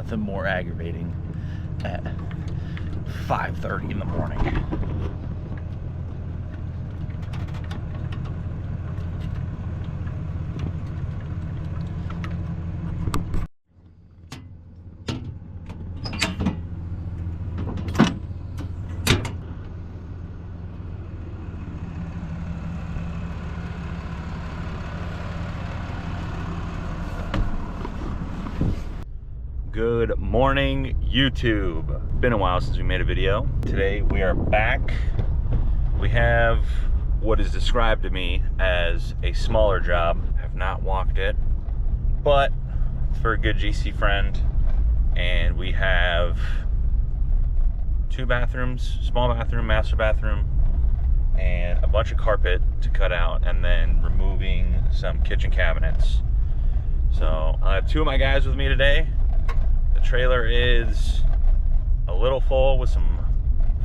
Nothing more aggravating at 5:30 in the morning. Good morning, YouTube. Been a while since we made a video. Today we are back. We have what is described to me as a smaller job. Have not walked it, but for a good GC friend. And we have 2 bathrooms, small bathroom, master bathroom, and a bunch of carpet to cut out, and then removing some kitchen cabinets. So I have 2 of my guys with me today. Trailer is a little full with some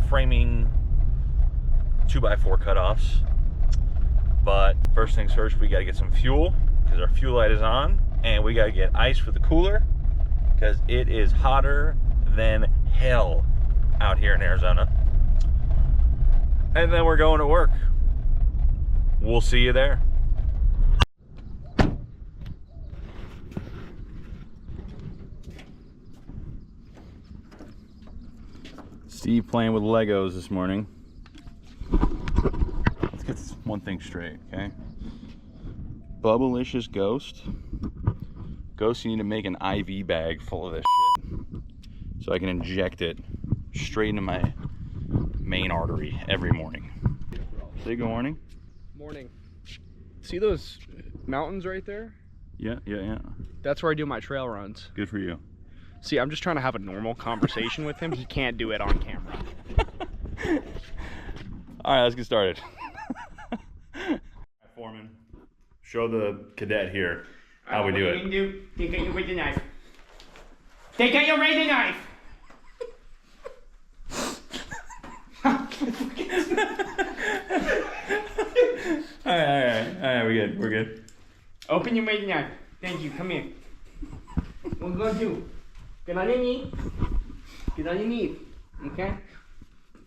framing 2x4 cutoffs, but first things first, we got to get some fuel because our fuel light is on, and we got to get ice for the cooler because it is hotter than hell out here in Arizona. And then we're going to work. We'll see you there. Steve playing with Legos this morning. Let's get this one thing straight, okay? Bubblicious Ghost. Ghost, you need to make an IV bag full of this shit so I can inject it straight into my main artery every morning. Say good morning. Morning. See those mountains right there? Yeah. That's where I do my trail runs. Good for you. See, I'm just trying to have a normal conversation with him. He can't do it on camera. All right, let's get started. Foreman, show the cadet here how we do it. Take out your razor knife. Take out your razor knife. All right, we're good. Open your razor knife. Thank you. Come here. What we're gonna do? Get on your knee. Get on your knee. Okay?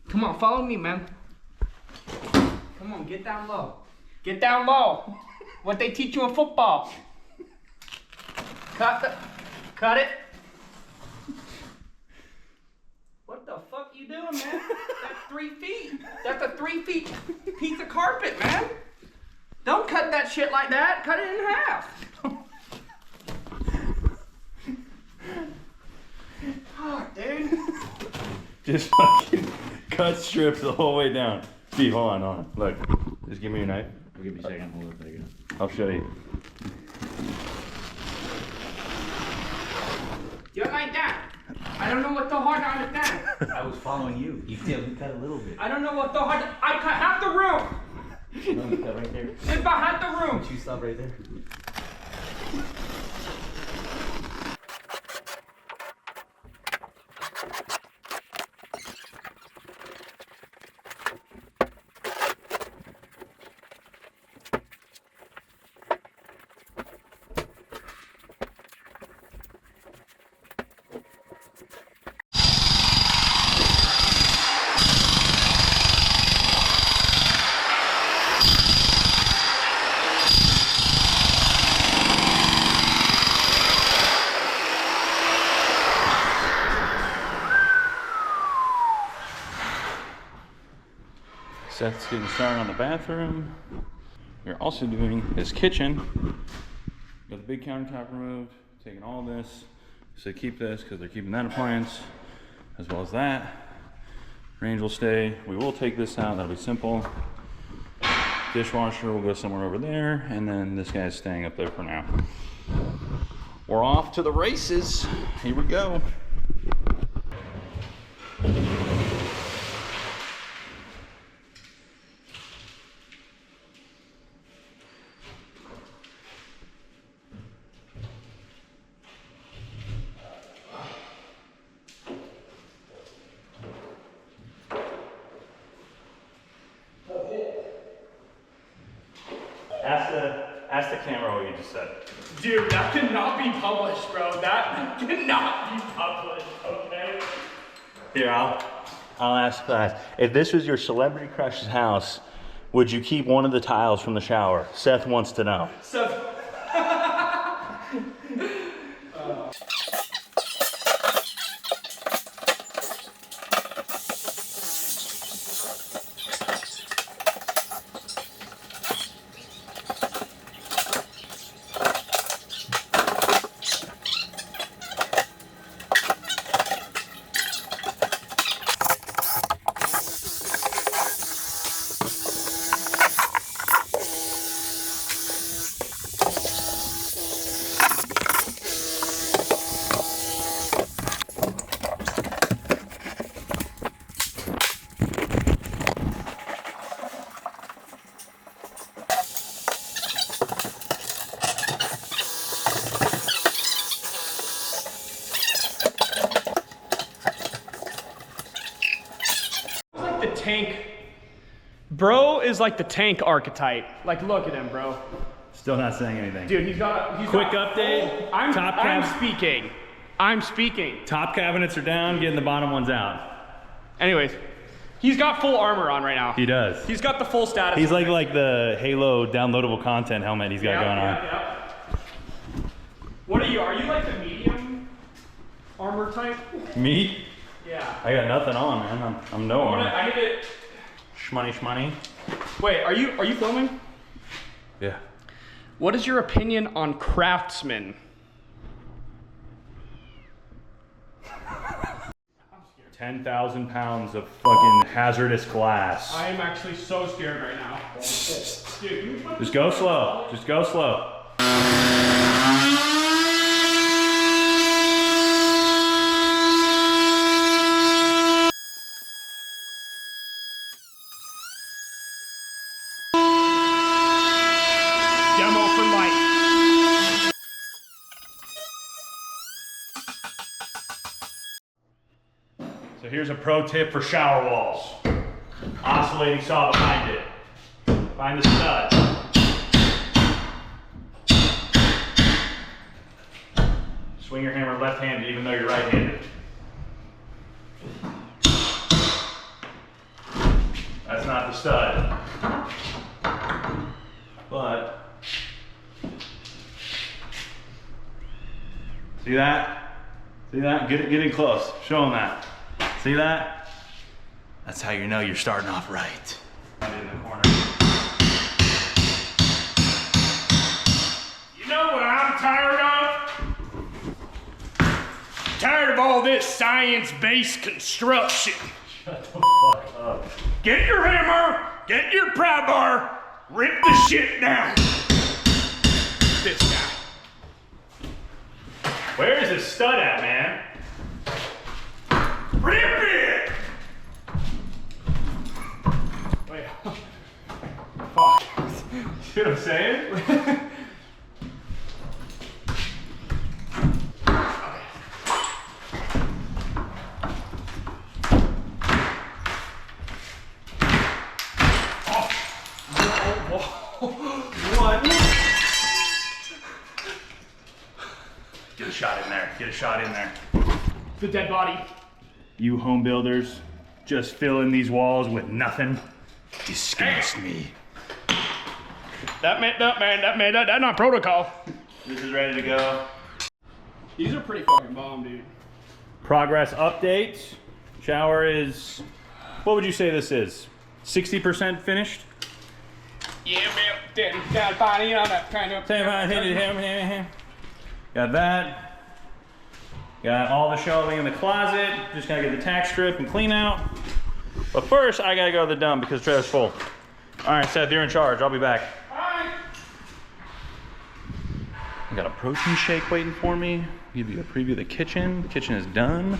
Come on, follow me, man. Come on, get down low. Get down low. What they teach you in football. Cut it. What the fuck you doing, man? That's 3 feet. That's a 3 feet piece of carpet, man. Don't cut that shit like that. Cut it in half. Oh, dude. Just fucking cut strips the whole way down. Steve, hold on. Look, just give me your knife. I'll give me a second. Hold it there. I'll show you. Just like that. I don't know what's so hard to understand. I was following you. You cut a little bit. I don't know what's so hard to... I cut half the room. No, you cut right there. It's about half the room. Don't you stop right there? Seth's getting started on the bathroom. We're also doing his kitchen. Got the big countertop removed, taking all this. So keep this because they're keeping that appliance as well as that. Range will stay. We will take this out, that'll be simple. Dishwasher will go somewhere over there, and then this guy's staying up there for now. We're off to the races. Here we go. Ask the camera what you just said. Dude, that cannot be published, bro. That cannot be published, okay? Here, I'll ask class. If this was your celebrity crush's house, would you keep one of the tiles from the shower? Seth wants to know. So, the tank. Bro is like the tank archetype. Like, look at him, bro. Still not saying anything. Dude, he's got. Quick update. I'm speaking. Top cabinets are down, getting the bottom ones out. Anyways, he's got full armor on right now. He does. He's got the full status. He's like the Halo downloadable content helmet he's got going on. Yeah. What are you? Are you like the medium armor type? Me? Yeah. I got nothing on, man. I'm no armor. I need it. Shmoney. Wait, are you filming? Yeah. What is your opinion on Craftsman? 10,000 pounds of fucking hazardous glass. I am actually so scared right now. Dude, Just go slow. Just go slow. demo for life. So here's a pro tip for shower walls. Oscillating saw behind it. Find the stud. Swing your hammer left-handed even though you're right-handed. That's not the stud. But, see that? See that? Get in close. Show them that. See that? That's how you know you're starting off right. Right in the corner. You know what I'm tired of? Tired of all this science-based construction. Shut the fuck up. Get your hammer, get your pry bar, rip the shit down. This guy. Where is this stud at, man? Rip it! Wait. Fuck. See what I'm saying? What? Get a shot in there. Get a shot in there. The dead body. You home builders just filling these walls with nothing. Disgust me. That's not protocol. This is ready to go. These are pretty fucking bomb, dude. Progress update. Shower is, what would you say this is? 60% finished? Yeah, man. Daddy got a body on that kind of. Got that. Got all the shelving in the closet. Just gotta get the tack strip and clean out. But first, I gotta go to the dump because the trailer's full. All right, Seth, you're in charge. I'll be back. Alright. I got a protein shake waiting for me. Give you a preview of the kitchen. The kitchen is done.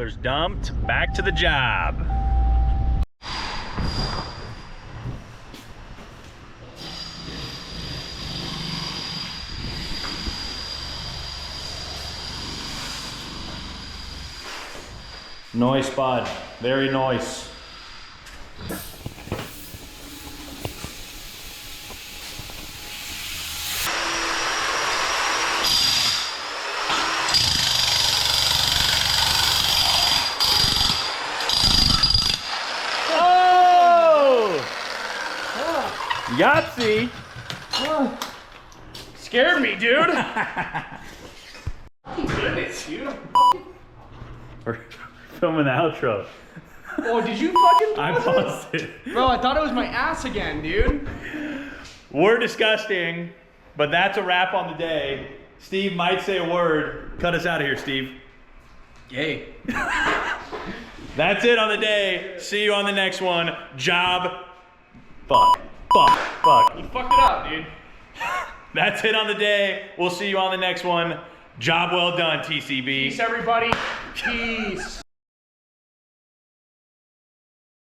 trailer's dumped. Back to the job. Nice, bud. Very nice. Yahtzee! Scared me, dude. Goodness, dude. We're filming the outro. Oh, did you fucking I pause paused it. it? Bro, I thought it was my ass again, dude. We're disgusting, but that's a wrap on the day. Steve might say a word. Cut us out of here, Steve. Yay. That's it on the day. See you on the next one. Job. Fuck. Fuck. Fuck. You fucked it up, dude. That's it on the day. We'll see you on the next one. Job well done, TCB. Peace, everybody. Peace.